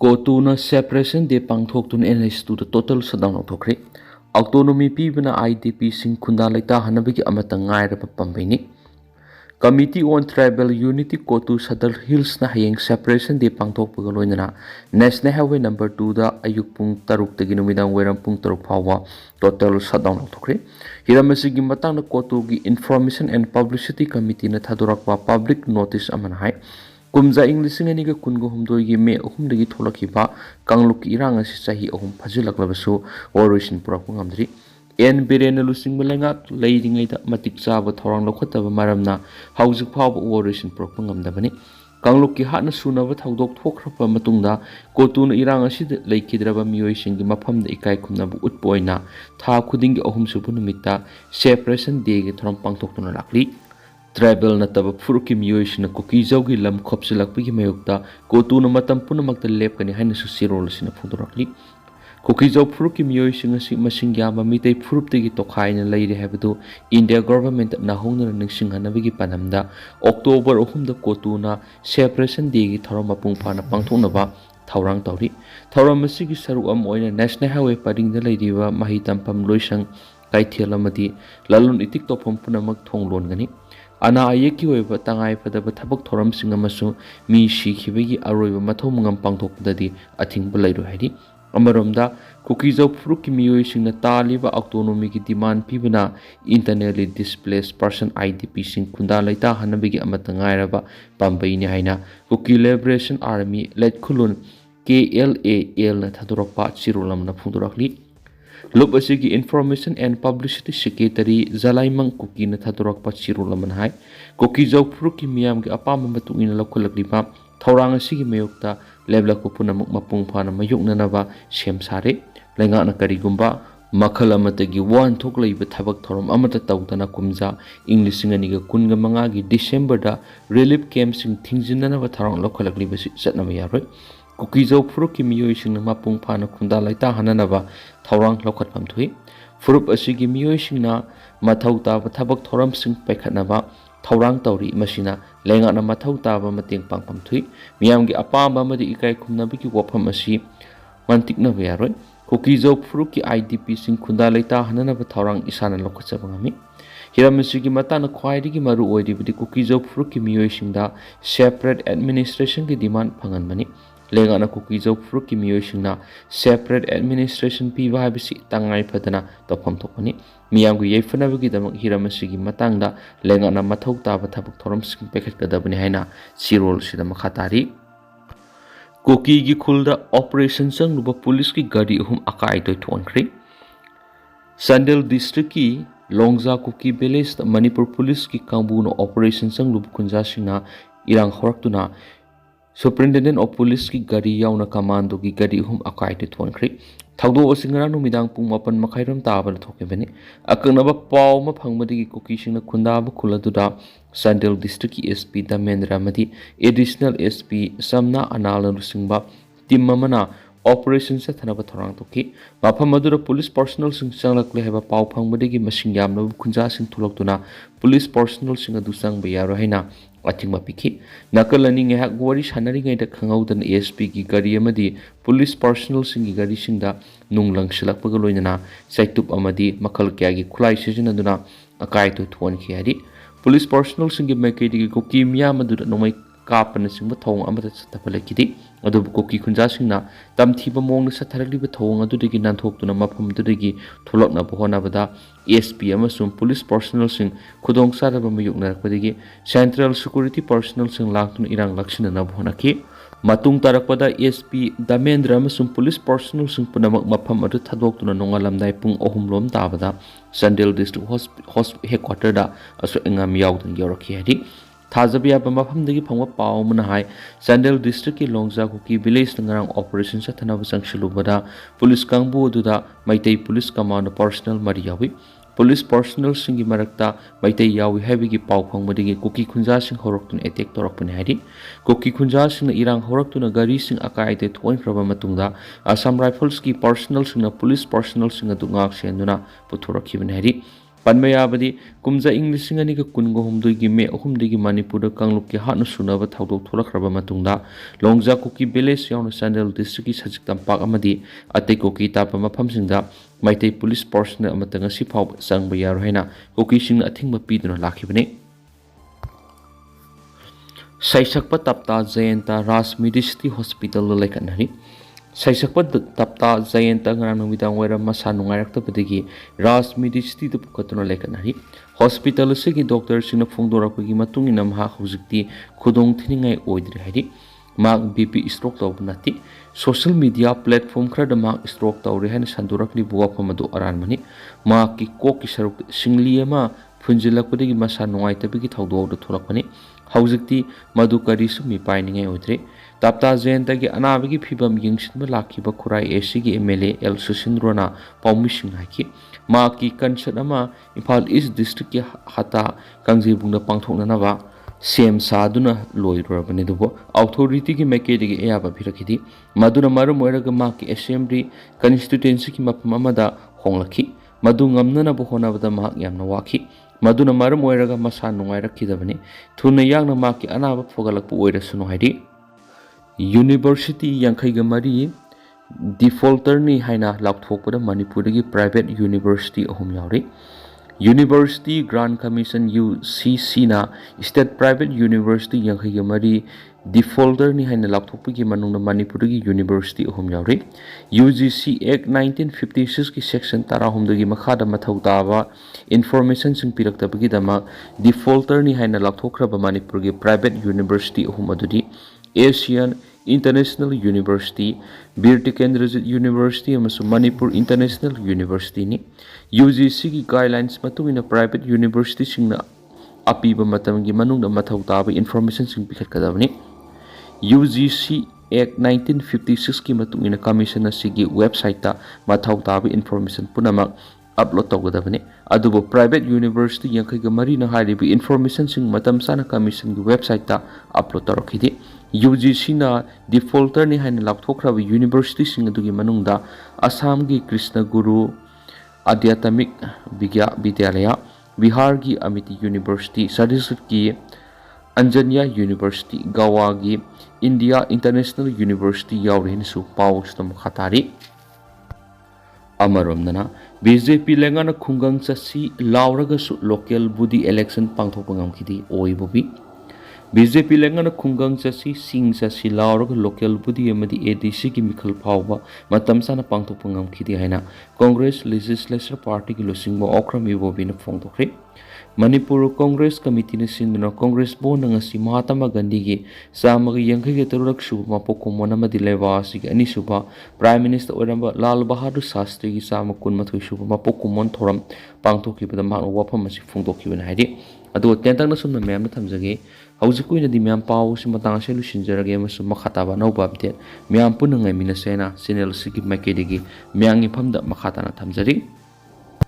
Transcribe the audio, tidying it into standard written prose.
Kotuna separation de pangthok NS to the total shutdown of Tokri. Autonomy Pibana IDP Sing Kundalita Hanabiki Amatangai Pambini. Committee on Tribal Unity Kotu Sadar Hills na hayeng separation de pangthok pagaloina. National Highway number 2 da ayuk pung taruk taginumidang weram pung taruk pawa total shutdown of Tokri. Hiramasigi matang na Kotu gi Information and Publicity Committee na Tadurakwa public notice amanhai. Kumza English ngani ga kungo humdo gi me ahum dagi tholakiba kangluk irang asi sahi ahum phajilak labasu oration purakung amdri en birena lusing malenga leidingai da matik chaba thorang lokhotaba maramna haujuk phawba oration purakung amdabani kangluk ki hatna sunaba thaudok thokrapa matungda kotuna irang asi leikidraba miyoi singi mafam da ikai khumnabu utpoina tha khuding gi ahum subu numita separation day gi thoram pangthokna lakli Tribal na taba furuki miyoish na Kuki Jogi lam kopsilakpi ki mayukta kotu na matam puna magta lep kani haina susirol sina fudurakli. Kuki Jog furuki miyoish nga si masing yaba Meitei furupti ki tokhay na layri habito India government na hong na nangsing hanabigi panamda October ohumda kotu na separation day ki tharo mapung pa na pangthong na ba Thaurang Tauri. Thauram masigi saru am oina National Highway paring na layri ba mahitam pam loisang kaithiala mati lalun itik topam puna magthong lon gani. Ana ayeki oiba tangai padaba thabak thoram singa masu mi shikhibegi aroiba mathom ngam pangthokdadi athingba lairu haidi amaromda Kuki Job Fruki miyoi singna taliba autonomy ki demand pibana internally displaced person IDP sing kunda laita hanabegi amatangai raba pambai ni haina Kuki Liberation Army let khulun KLAL na thadurakpa chirulam na phundurakli Lub asigi Information and Publicity Secretary Zalaimang Kuki na thadurak pa chirulaman hai. Kuki Jog Fruki miyam ki apama matungin na lakulagripa. Thaurang asigi mayukta lebla kupu na mapungpa na mayuk na naba siyam sari. Lenga na karigumba makala matagi wan thok laiba thabak thoram amata tawta na kumza English nga niga kunga mga gi December da relief camp sing thingjin na naba tharang lakulagripa satna mayaroi. Kuki Job Fruki miyoi sing na mapung pa na kunda laita hananaba Thaurang lokat pamthui. Furup asigi miyoi sing na mathau taba thabak thoram sing paikhatnaba Thaurang tauri masina lenga na mathau taba mateng pang pamthui. Miyamgi apamba madi ikai khumnabiki wafam asi mantikna bayaroi. Kuki Job Fruki IDP sing kunda laita hananaba Thaurang isana lokat sabangami. Hiramasigi matana khwaidigi maru oidibidi Kuki Job Fruki miyoi sing da separate administration ki demand phangan mani. Lenga na Kuki Job Fruki miyoi singna separate administration piba habisi tangai padana topam topani miyamgu yefanabugi damak hiramasigi matangda lenga na mathau taba thabak thoram sing pekhat kadabani haina sirol sida makhatari Kuki gi khulda operation sang nuba police ki gadi hum akai toy thonkhri Sandel district ki Longja Kuki village Manipur police ki kangbu no operation sang nuba kunja singna irang horaktuna Superintendent of Police ki gari yauna commando ki gari hum akai te thonkhri thaudo osingara numidang pung mapan makhairam taba thoke bani aknaba paw ma phangmadi ki Kuki singna khunda ba khuladuda Sandel district ki SP Damendra madi additional SP Samna Anal rusingba team mamana operation sa thanaba thorang toki mafam madura police personnel sing changlakle heba paw phangmadi ki masing yamna khunja sing thuloktuna police personnel sing adu sang bayaro haina Ating mapiki nakalani ngehak wari sanari ngai da khangaudan ASP ki gari amadi police personnel sing ki gari singda nunglang silak pagaloina saitup amadi makal kya gi khulai sijinaduna akai to thon khiari police personnel sing ki makai di ko kimya madura nomai kapana singba thong amata satapalakidi adu Kuki khunja singna tamthiba mong na satharali ba thong adu digi nanthok tuna mafam du digi tholokna bohona bada ASP amasum police personnel sing khudong saraba mayuk narakpadigi central security personnel sing laktun irang lakshina na bohona ki matung tarakpada ASP Damendra amasum police personnel sing punamak mafam adu thadok tuna nongalamdai pung ohumlom tabada Sandel district headquarter da aso engam yaudang yorakhi hadi Thajaba mafamdagi phangwa paw mana hai Sandel district ki Longja Kuki village ngarang operation sa thanaba sangshilubada police kangbu duda Meitei Police Commando personnel mari yawi police personnel singi marakta Meitei yawi habigi paw phangmadigi Kuki khunja sing horoktun attack torakpani hari Kuki khunja sing irang horoktuna gari sing akai te thoin kraba matungda Assam Rifles ki personnel sing police personnel sing adu ngak senduna puthorakhibani hari Panmayabadi kumza English ngani ka kungo humdui gi me humdui gi Manipur kangluk ki hanu sunaba thaudok tholakraba matungda longja Kuki village yauna Sandal district ki sajik tampak amadi atei Kuki tapa mafamsingda Meitei Police personnel amatanga si phau sangba yaro haina Kuki singna athingba piduna lakhibani Saisakpa Tapta Jayenta Ras Medicity Hospital laikanari Saisakpa Tapta Jayenta ngarang numidang wera masa nungairaktabadagi Ras Medicity tu pukatuna laikanari Hospital sigi doctor singna phungdorakpagi matungina maha hujikti khudong thiningai oidri haidi mak BP stroke tawbnati social media platform khada mak stroke tawri haina sandurakni buwapamadu aranmani mak ki koki saruk singli ama phunjilakpadagi masa nungaitabagi thawdawda thulakpani Haujikti madu karisu mi painingai oidre Tapta Jayenta gi anabagi phibam yingsinba lakhiba khurai AC gi MLA L Susindrona paumising haiki maki concert ama Imphal East district ki hata kangjebungna pangthoknanaba sem saduna loirabani dubo authority ki mekedi gi yaba phirakidi maduna marum oiraga maki assembly constituency ki mapam amada honglakhi madu ngamnana bo honabada mak yamna wakhi Maduna marum oiraga masa nungairakidabani thuna yangna maki anaba fogalakpu oirasunu haidi University Yankhaiga Mari defaulter ni haina lakthokpada Manipur gi private university ahum yauri University Grant Commission UCC na State Private University Yankhaiga Mari defaulter ni haina lakthokpagi manungna Manipur gi university ahum yauri UGC Act 1956 ki section 13 gi makhada mathau taba information sing piraktabagi dama defaulter ni haina lakthokraba Manipur gi private university ahum adudi Asian International University, Birti Kendrajit University, and Manipur International University ni UGC ki guidelines matungina private university singna apiba matamgi manungna mathau taba information sing pikhatkadabani UGC Act 1956 ki matungina commission asigi website ta mathau taba information punamak upload tawgadabani adubo private university yankhaiga mari na haribi information sing matam sana commission gi website ta upload tarakhidi UGC na defaulter ni haina lakthokraba university sing adugi manungda Assam gi Krishna Guru Adhyatmik Vidyalaya Bihar gi Amity University Chhattisgarh ki Anjanya University Goa gi India International University yawrin su pawstam khatari Amaromnana BJP lengana khungang chasi lauraga su local body election pangthokpangam khidi oibobi BJP lengana khungang chasi sing chasi lauraga local body amadi ADC ki mikhal phawba matam sana pangthokpangam khidi haina Congress Legislature Party ki losingbo okram ibobi na phongthokre Manipur Congress Committee na sinduna Congress bo nangasi Mahatma Gandhi gi samaga yankhai ge tarurak suba mapokomona madileva sig ani suba Prime Minister oramba Lal Bahadur Shastri gi sama kun mathoi suba mapokomon thoram pangthoki bada ma wafam asi phongthoki bana haidi ado tentang na sumna mem na thamjage haujiku ina di mem paw si matang se lu sinjarage masu makhata ba no babte mem punangai minasena channel sigi makedigi meangi phamda makhata na thamjari